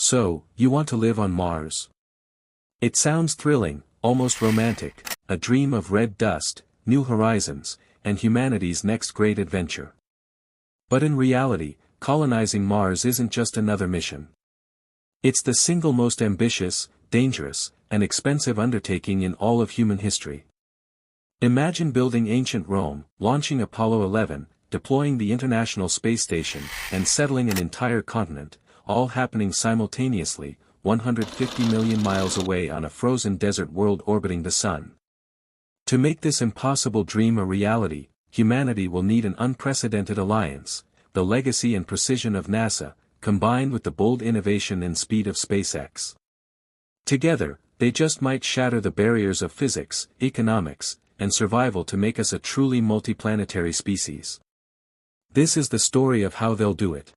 So, you want to live on Mars? It sounds thrilling, almost romantic, a dream of red dust, new horizons, and humanity's next great adventure. But in reality, colonizing Mars isn't just another mission. It's the single most ambitious, dangerous, and expensive undertaking in all of human history. Imagine building ancient Rome, launching Apollo 11, deploying the International Space Station, and settling an entire continent, all happening simultaneously, 150 million miles away on a frozen desert world orbiting the Sun. To make this impossible dream a reality, humanity will need an unprecedented alliance, the legacy and precision of NASA, combined with the bold innovation and speed of SpaceX. Together, they just might shatter the barriers of physics, economics, and survival to make us a truly multi-planetary species. This is the story of how they'll do it.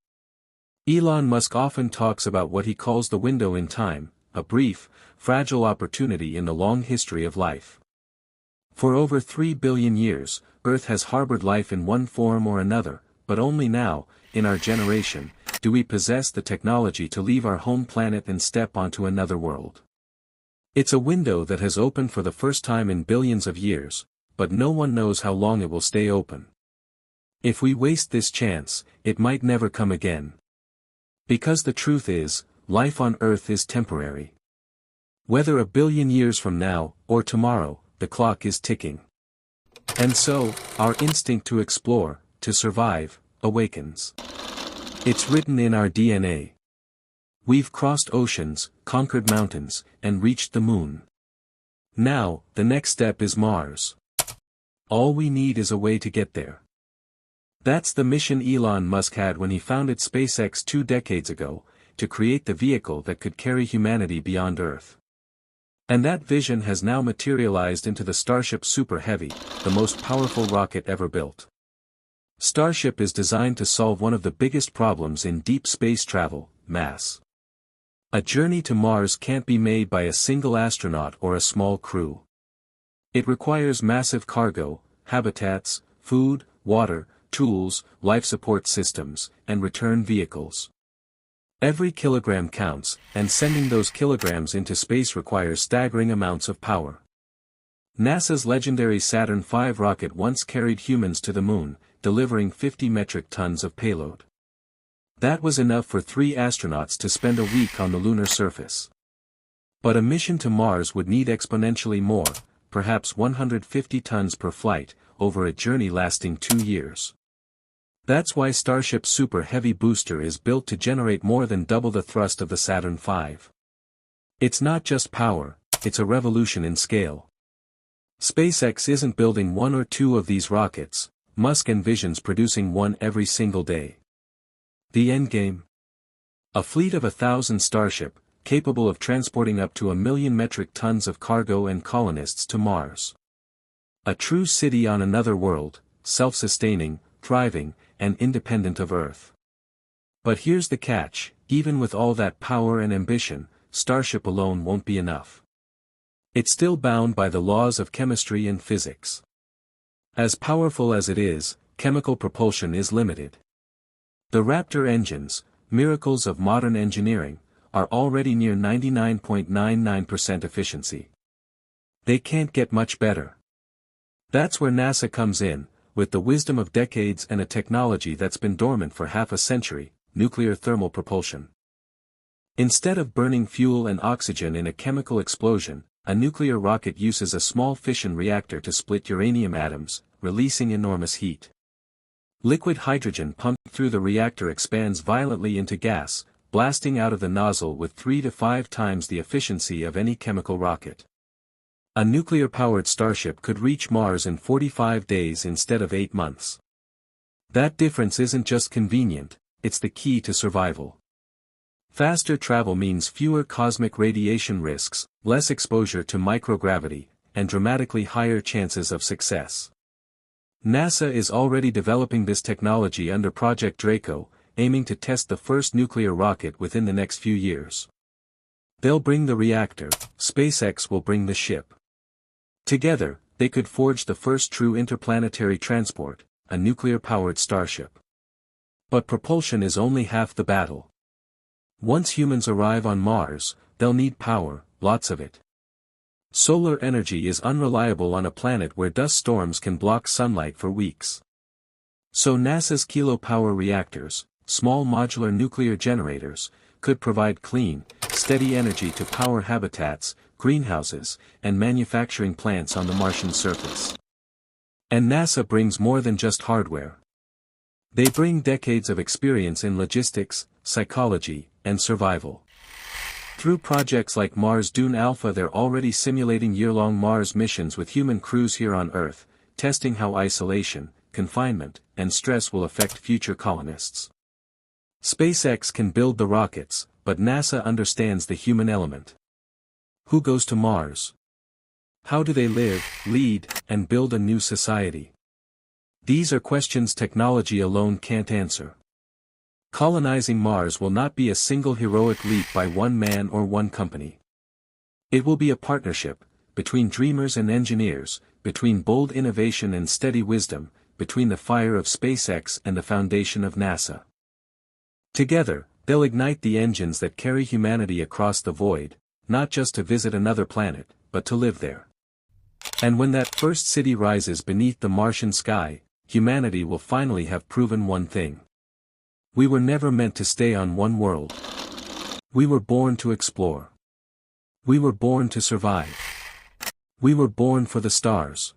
Elon Musk often talks about what he calls the window in time, a brief, fragile opportunity in the long history of life. For over 3 billion years, Earth has harbored life in one form or another, but only now, in our generation, do we possess the technology to leave our home planet and step onto another world. It's a window that has opened for the first time in billions of years, but no one knows how long it will stay open. If we waste this chance, it might never come again. Because the truth is, life on Earth is temporary. Whether a billion years from now, or tomorrow, the clock is ticking. And so, our instinct to explore, to survive, awakens. It's written in our DNA. We've crossed oceans, conquered mountains, and reached the moon. Now, the next step is Mars. All we need is a way to get there. That's the mission Elon Musk had when he founded SpaceX 2 decades ago, to create the vehicle that could carry humanity beyond Earth. And that vision has now materialized into the Starship Super Heavy, the most powerful rocket ever built. Starship is designed to solve one of the biggest problems in deep space travel, mass. A journey to Mars can't be made by a single astronaut or a small crew. It requires massive cargo, habitats, food, water, tools, life support systems, and return vehicles. Every kilogram counts, and sending those kilograms into space requires staggering amounts of power. NASA's legendary Saturn V rocket once carried humans to the moon, delivering 50 metric tons of payload. That was enough for 3 astronauts to spend a week on the lunar surface. But a mission to Mars would need exponentially more, perhaps 150 tons per flight, over a journey lasting 2 years. That's why Starship Super Heavy booster is built to generate more than double the thrust of the Saturn V. It's not just power, it's a revolution in scale. SpaceX isn't building 1 or 2 of these rockets, Musk envisions producing one every single day. The endgame? A fleet of 1,000 Starship, capable of transporting up to 1 million metric tons of cargo and colonists to Mars. A true city on another world, self-sustaining, thriving, and independent of Earth. But here's the catch, even with all that power and ambition, Starship alone won't be enough. It's still bound by the laws of chemistry and physics. As powerful as it is, chemical propulsion is limited. The Raptor engines, miracles of modern engineering, are already near 99.99% efficiency. They can't get much better. That's where NASA comes in, with the wisdom of decades and a technology that's been dormant for half a century, nuclear thermal propulsion. Instead of burning fuel and oxygen in a chemical explosion, a nuclear rocket uses a small fission reactor to split uranium atoms, releasing enormous heat. Liquid hydrogen pumped through the reactor expands violently into gas, blasting out of the nozzle with 3 to 5 times the efficiency of any chemical rocket. A nuclear-powered Starship could reach Mars in 45 days instead of 8 months. That difference isn't just convenient, it's the key to survival. Faster travel means fewer cosmic radiation risks, less exposure to microgravity, and dramatically higher chances of success. NASA is already developing this technology under Project DRACO, aiming to test the first nuclear rocket within the next few years. They'll bring the reactor, SpaceX will bring the ship. Together, they could forge the first true interplanetary transport, a nuclear-powered Starship. But propulsion is only half the battle. Once humans arrive on Mars, they'll need power, lots of it. Solar energy is unreliable on a planet where dust storms can block sunlight for weeks. So NASA's kilopower reactors, small modular nuclear generators, could provide clean, steady energy to power habitats, greenhouses, and manufacturing plants on the Martian surface. And NASA brings more than just hardware. They bring decades of experience in logistics, psychology, and survival. Through projects like Mars Dune Alpha, they're already simulating year-long Mars missions with human crews here on Earth, testing how isolation, confinement, and stress will affect future colonists. SpaceX can build the rockets, but NASA understands the human element. Who goes to Mars? How do they live, lead, and build a new society? These are questions technology alone can't answer. Colonizing Mars will not be a single heroic leap by one man or one company. It will be a partnership, between dreamers and engineers, between bold innovation and steady wisdom, between the fire of SpaceX and the foundation of NASA. Together, they'll ignite the engines that carry humanity across the void, not just to visit another planet, but to live there. And when that first city rises beneath the Martian sky, humanity will finally have proven one thing. We were never meant to stay on one world. We were born to explore. We were born to survive. We were born for the stars.